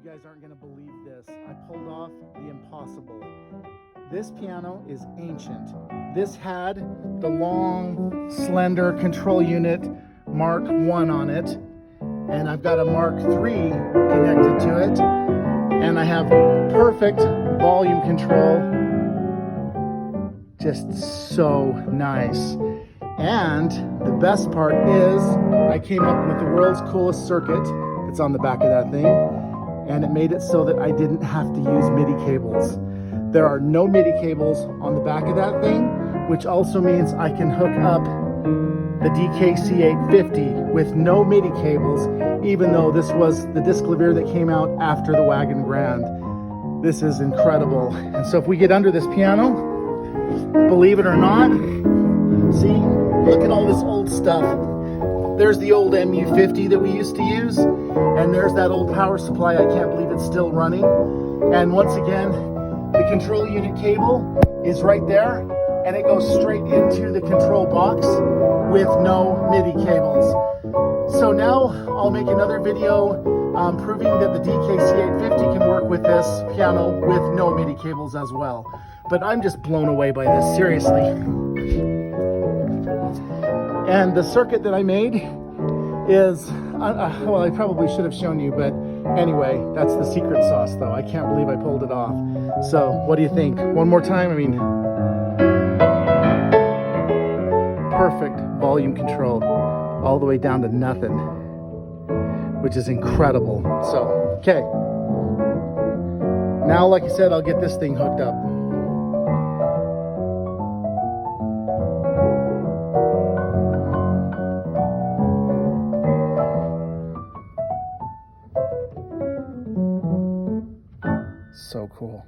guys aren't going to believe this. I pulled off the impossible. This piano is ancient. This had the long, slender control unit Mark 1 on it, and I've got a Mark 3 connected to it, and I have perfect volume control. Just so nice. And the best part is I came up with the world's coolest circuit. It's on the back of that thing, and it made it so that I didn't have to use MIDI cables. There are no MIDI cables on the back of that thing, which also means I can hook up the dkc-850 with no MIDI cables, even though this was the Disklavier that came out after the Wagon Grand. This is incredible. And so if we get under this piano, believe it or not, see, look at all this old stuff. There's the old MU50 that we used to use, and there's that old power supply. I can't believe it's still running. And once again, the control unit cable is right there, and it goes straight into the control box with no MIDI cables. So now I'll make another video proving that the dkc-850 can work with this piano with no MIDI cables as well. But I'm just blown away by this, seriously. And the circuit that I made is, well, I probably should have shown you, but anyway, that's the secret sauce though. I can't believe I pulled it off. So what do you think? One more time? I mean, perfect volume control all the way down to nothing, which is incredible. So, okay. Now, like I said, I'll get this thing hooked up. So cool.